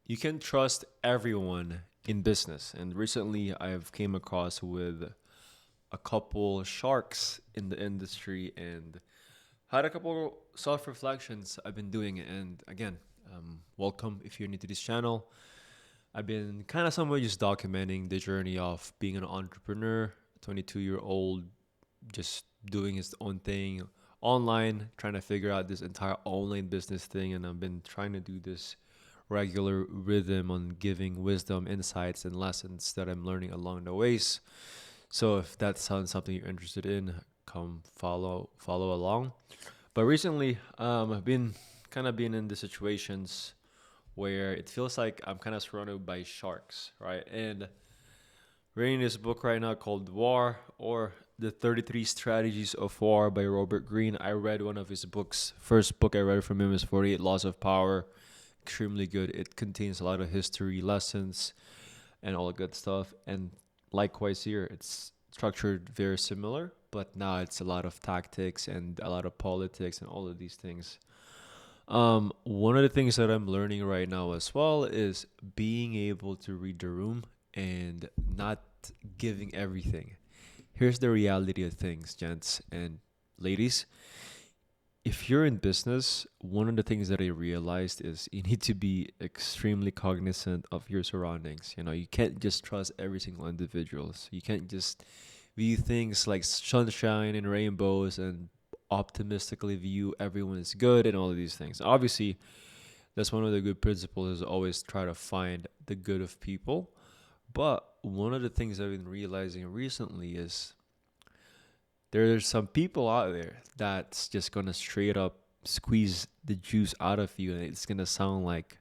You can trust everyone in business. And recently I've came across with a couple sharks in the industry and had a couple self reflections I've been doing. And again, welcome if you're new to this channel. I've been kind of somewhat just documenting the journey of being an entrepreneur, 22-year-old, just doing his own thing online, trying to figure out this entire online business thing. And I've been trying to do this regular rhythm on giving wisdom, insights, and lessons that I'm learning along the ways. So if that sounds something you're interested in, come follow along. But recently, I've been kind of been in the situations where it feels like I'm kind of surrounded by sharks, right? And reading this book right now called War or The 33 Strategies of War by Robert Greene. I read one of his books. First book I read from him is 48 Laws of Power. Extremely good. It contains a lot of history lessons and all the good stuff. And likewise here, it's structured very similar, but now it's a lot of tactics and a lot of politics and all of these things. One of the things that I'm learning right now as well is being able to read the room and not giving everything. Here's the reality of things, gents and ladies. If you're in business, one of the things that I realized is you need to be extremely cognizant of your surroundings. You can't just trust every single individuals. You can't just view things like sunshine and rainbows and optimistically view everyone is good and all of these things. Obviously, that's one of the good principles is always try to find the good of people. But one of the things I've been realizing recently is there's some people out there that's just gonna straight up squeeze the juice out of you, and it's gonna sound like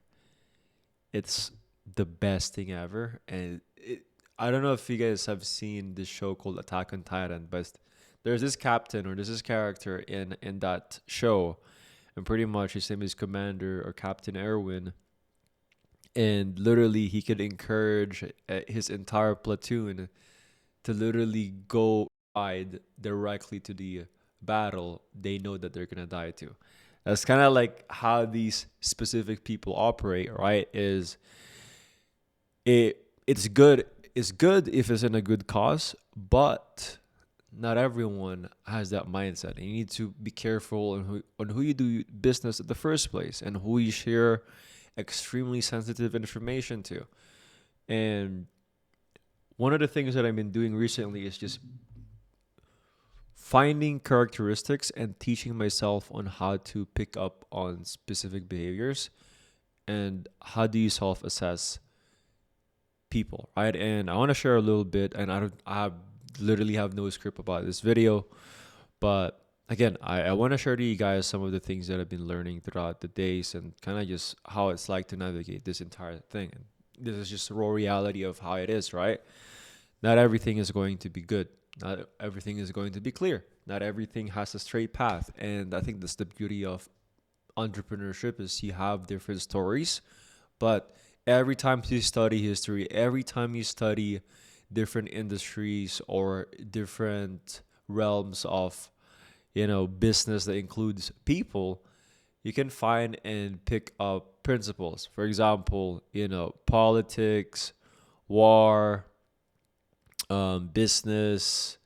it's the best thing ever. And I don't know if you guys have seen this show called Attack on Titan, but there's this captain or there's this character in that show, and pretty much his name is Commander or Captain Erwin, and literally he could encourage his entire platoon to literally go ride directly to the battle they know that they're gonna die to. That's kind of like how these specific people operate, right? Is it's good if it's in a good cause, but not everyone has that mindset. You need to be careful on who you do business in the first place and who you share extremely sensitive information to. And one of the things that I've been doing recently is just finding characteristics and teaching myself on how to pick up on specific behaviors and how do you self assess people, right? And I want to share a little bit, and I literally have no script about this video, but again, I want to share to you guys some of the things that I've been learning throughout the days and kind of just how it's like to navigate this entire thing. And this is just the raw reality of how it is, right? Not everything is going to be good. Not everything is going to be clear. Not everything has a straight path. And I think that's the beauty of entrepreneurship is you have different stories, but every time you study history, every time you study different industries or different realms of business that includes people, you can find and pick up principles. For example, politics, war, business,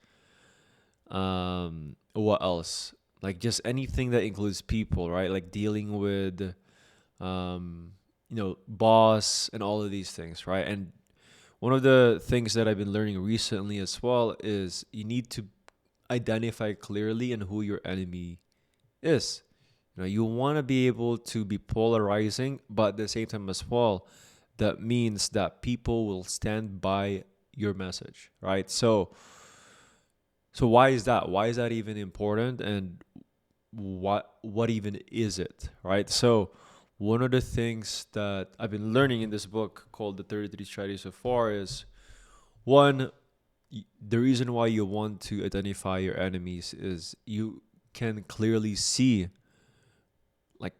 what else? Like just anything that includes people, right? Like dealing with, boss and all of these things, right? And one of the things that I've been learning recently as well is you need to identify clearly and who your enemy is. You want to be able to be polarizing, but at the same time as well, that means that people will stand by your message, right? So why is that? Why is that even important? And what even is it, right? So one of the things that I've been learning in this book called The 33 Strategies of War is one, the reason why you want to identify your enemies is you can clearly see like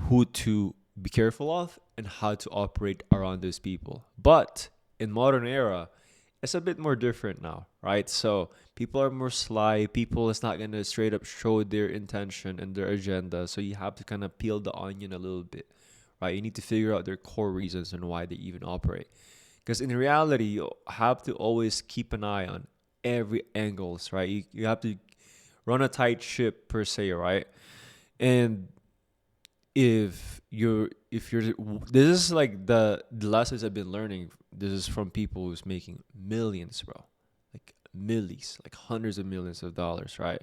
who to be careful of and how to operate around those people. But in modern era, it's a bit more different now, right? So people are more sly. People is not gonna straight up show their intention and their agenda. So you have to kind of peel the onion a little bit, right? You need to figure out their core reasons and why they even operate. Because in reality, you have to always keep an eye on every angles, right? You have to run a tight ship per se, right? And if you're this is like the lessons I've been learning. This is from people who's making millions, bro, like millies, like hundreds of millions of dollars, right?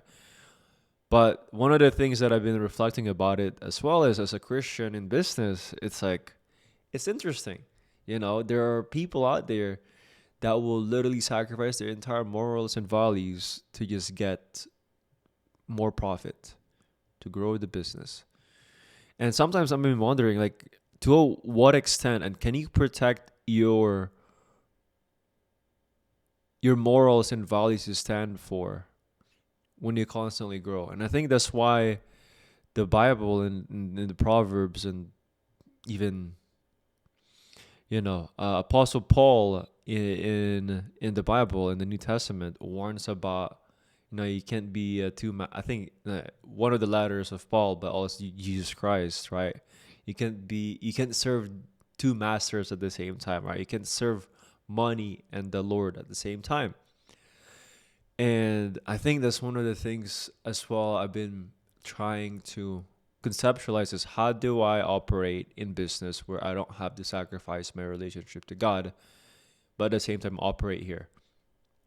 But one of the things that I've been reflecting about it as well as a Christian in business, it's like it's interesting. There are people out there that will literally sacrifice their entire morals and values to just get more profit, to grow the business. And sometimes I've been wondering, like, to what extent, and can you protect your morals and values you stand for when you constantly grow? And I think that's why the Bible and the Proverbs and even Apostle Paul in the Bible in the New Testament warns about you can't be I think one of the letters of Paul, but also Jesus Christ, right? You can't serve two masters at the same time, right? You can serve money and the Lord at the same time. And I think that's one of the things as well I've been trying to conceptualize is how do I operate in business where I don't have to sacrifice my relationship to God, but at the same time operate here.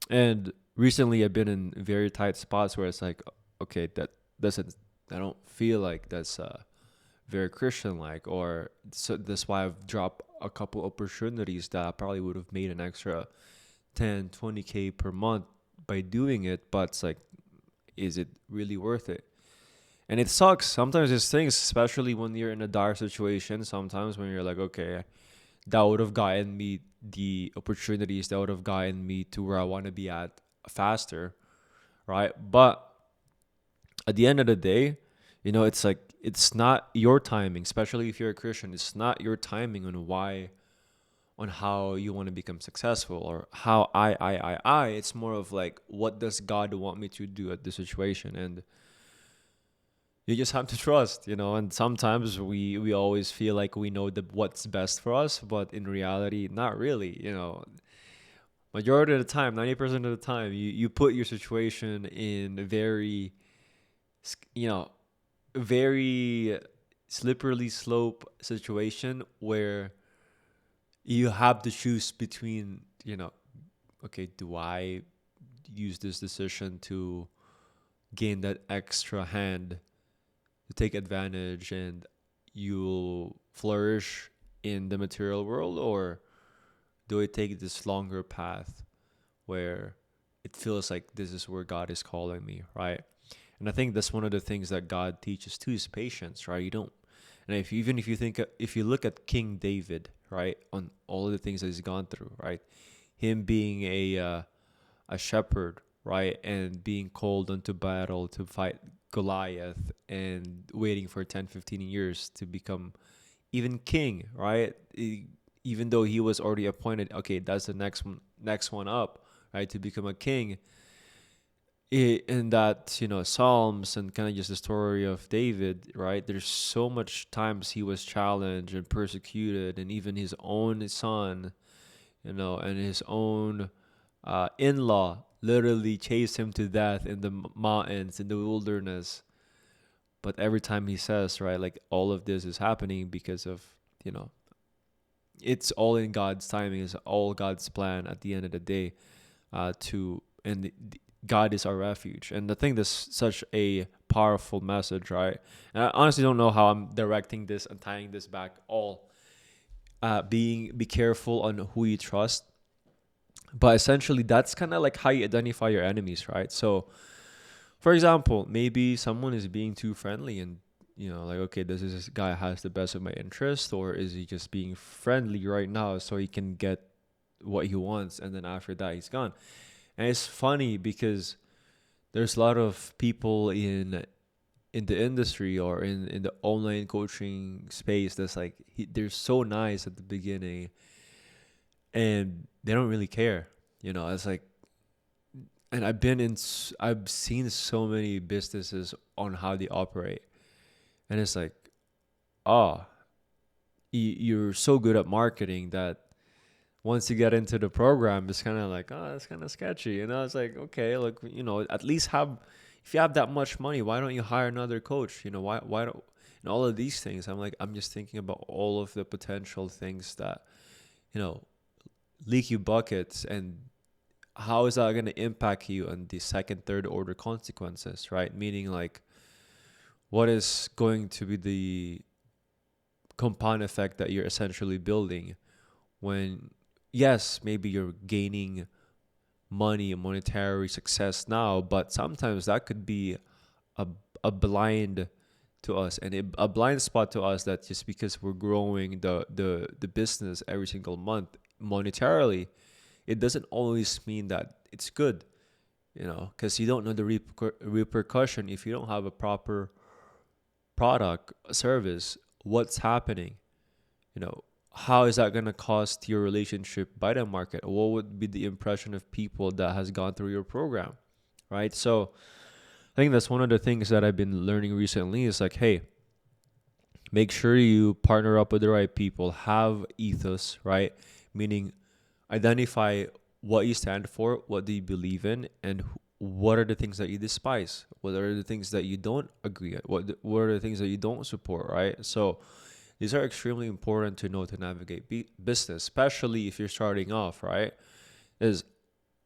And recently I've been in very tight spots where it's like, okay, that doesn't, I don't feel like that's very Christian like, or so that's why I've dropped a couple opportunities that I probably would have made an extra 10, 20K per month by doing it. But it's like, is it really worth it? And it sucks. Sometimes it's things, especially when you're in a dire situation. Sometimes when you're like, okay, that would have gotten me the opportunities, that would have gotten me to where I want to be at faster, right? But at the end of the day, it's like it's not your timing, especially if you're a Christian. It's not your timing on how you want to become successful or how I. It's more of like, what does God want me to do at this situation? And you just have to trust, and sometimes we always feel like we know what's best for us, but in reality, not really. Majority of the time, 90% of the time, you put your situation in a very, you know, very slippery slope situation where you have to choose between, okay, do I use this decision to gain that extra hand to take advantage and you'll flourish in the material world, or do I take this longer path where it feels like this is where God is calling me, right? And I think that's one of the things that God teaches too is patience, right? You don't, and if you think, if you look at King David, right, on all of the things that he's gone through, right, him being a shepherd, right, and being called into battle to fight Goliath and waiting for 10, 15 years to become even king, right? Even though he was already appointed, okay, that's the next one up, right, to become a king. In that, Psalms and kind of just the story of David, right? There's so much times he was challenged and persecuted, and even his own son, and his own in-law literally chased him to death in the mountains, in the wilderness. But every time he says, right, like all of this is happening because of, it's all in God's timing, it's all God's plan at the end of the day. God is our refuge. And I think that's such a powerful message, right? And I honestly don't know how I'm directing this and tying this back all. Be careful on who you trust. But essentially, that's kind of like how you identify your enemies, right? So, for example, maybe someone is being too friendly and, like, okay, this guy has the best of my interest, or is he just being friendly right now so he can get what he wants, and then after that, he's gone. And it's funny because there's a lot of people in the industry or in the online coaching space that's like they're so nice at the beginning and they don't really care. It's like, and I've seen so many businesses on how they operate, and it's like, oh, you're so good at marketing that once you get into the program, it's kind of like, oh, it's kind of sketchy. It's like, okay, look, at least if you have that much money, why don't you hire another coach? Why don't, and all of these things. I'm just thinking about all of the potential things that, you know, leaky buckets, and how is that going to impact you on the second, third order consequences, right? Meaning, like, what is going to be the compound effect that you're essentially building when, yes, maybe you're gaining money and monetary success now, but sometimes that could be a, a blind to us, and a blind spot to us, that just because we're growing the business every single month monetarily, it doesn't always mean that it's good, because you don't know the repercussion if you don't have a proper product service. What's happening, how is that going to cost your relationship by the market? What would be the impression of people that has gone through your program, right? So I think that's one of the things that I've been learning recently is like, hey, make sure you partner up with the right people, have ethos, right? Meaning identify what you stand for, what do you believe in, and what are the things that you despise? What are the things that you don't agree with? What are the things that you don't support, right? So these are extremely important to know to navigate business, especially if you're starting off, right? Is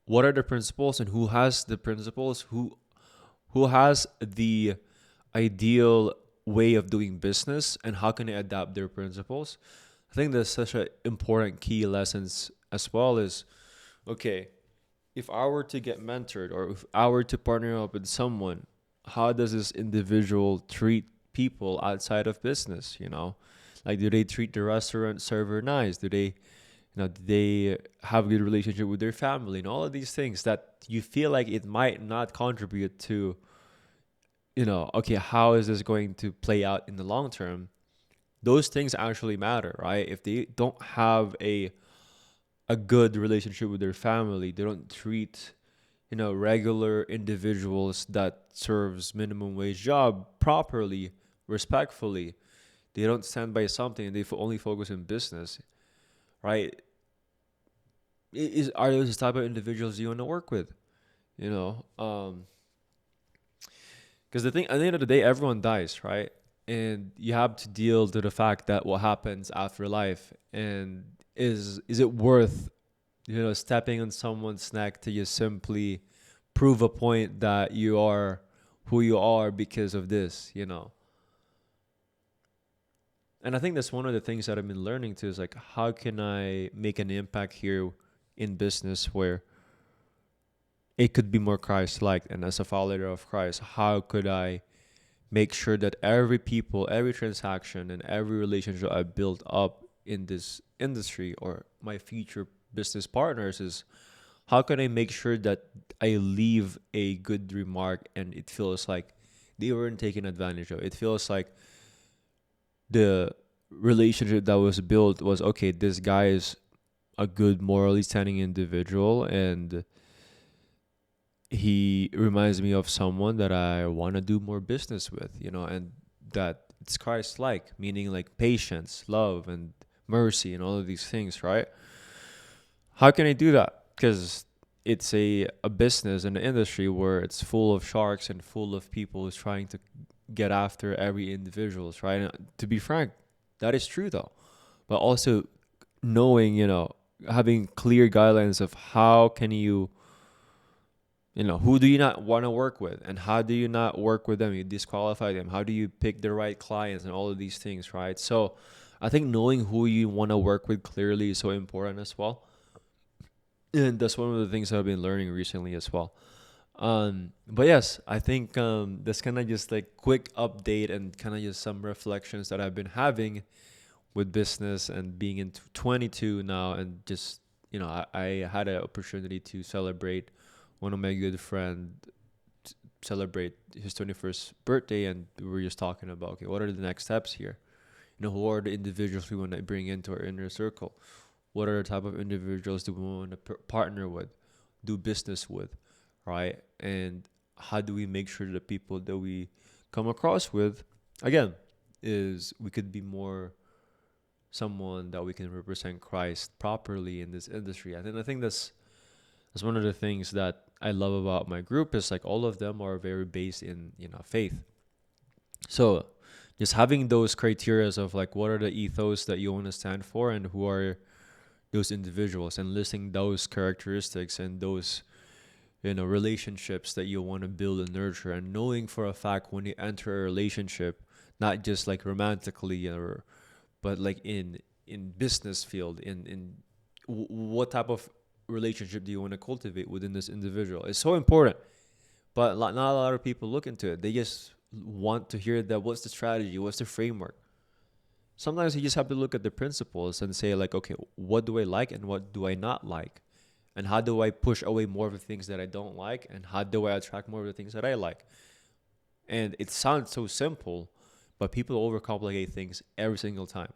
what are the principles and who has the principles? Who has the ideal way of doing business, and how can they adapt their principles? I think that's such an important key lessons as well. Is okay, if I were to get mentored, or if I were to partner up with someone, how does this individual treat people outside of business? Like, do they treat the restaurant server nice? Do they have a good relationship with their family, and all of these things that you feel like it might not contribute to, okay, how is this going to play out in the long term? Those things actually matter, right? If they don't have a good relationship with their family, they don't treat, regular individuals that serves minimum wage job properly, respectfully, they don't stand by something, and they only focus in business, right? Are those the type of individuals you want to work with? Because the thing, at the end of the day, everyone dies, right? And you have to deal to the fact that what happens after life, and is it worth, stepping on someone's neck to just simply prove a point that you are who you are because of this. And I think that's one of the things that I've been learning too, is like, how can I make an impact here in business where it could be more Christ-like? And as a follower of Christ, how could I make sure that every people, every transaction, and every relationship I build up in this industry, or my future business partners, is how can I make sure that I leave a good remark and it feels like they weren't taken advantage of? It feels like the relationship that was built was, okay, this guy is a good morally standing individual, and he reminds me of someone that I want to do more business with, and that it's Christ like, meaning like patience, love, and mercy, and all of these things, right? How can I do that? Because it's a business and an industry where it's full of sharks and full of people who's trying to get after every individuals, right? And to be frank, that is true though. But also knowing, having clear guidelines of how can you, who do you not want to work with, and how do you not work with them? You disqualify them. How do you pick the right clients, and all of these things, right? So I think knowing who you want to work with clearly is so important as well. And that's one of the things I've been learning recently as well. But yes, I think that's kind of just like quick update, and kind of just some reflections that I've been having with business and being in 22 now, and just I had an opportunity to celebrate one of my good friend celebrate his 21st birthday, and we were just talking about, okay, what are the next steps here? Who are the individuals we want to bring into our inner circle? What are the type of individuals do we want to partner with, do business with, right? And how do we make sure the people that we come across with, again, is we could be more someone that we can represent Christ properly in this industry. I think that's one of the things that I love about my group is like all of them are very based in faith. So just having those criterias of like what are the ethos that you want to stand for and who are those individuals and listing those characteristics and those relationships that you want to build and nurture, and knowing for a fact when you enter a relationship, not just like romantically or but like in business field, in what type of relationship do you want to cultivate within this individual. It's so important, but not a lot of people look into it. They just want to hear that what's the strategy, what's the framework. Sometimes you just have to look at the principles and say like, okay, what do I like and what do I not like, and how do I push away more of the things that I don't like, and how do I attract more of the things that I like. And it sounds so simple, but people overcomplicate things every single time,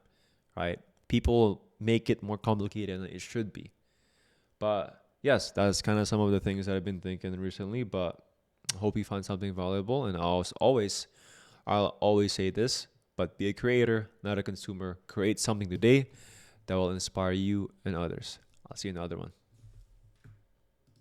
right? People make it more complicated than it should be. But yes, that's kind of some of the things that I've been thinking recently. But hope you find something valuable. And I'll always say this: but be a creator, not a consumer. Create something today that will inspire you and others. I'll see you in another one.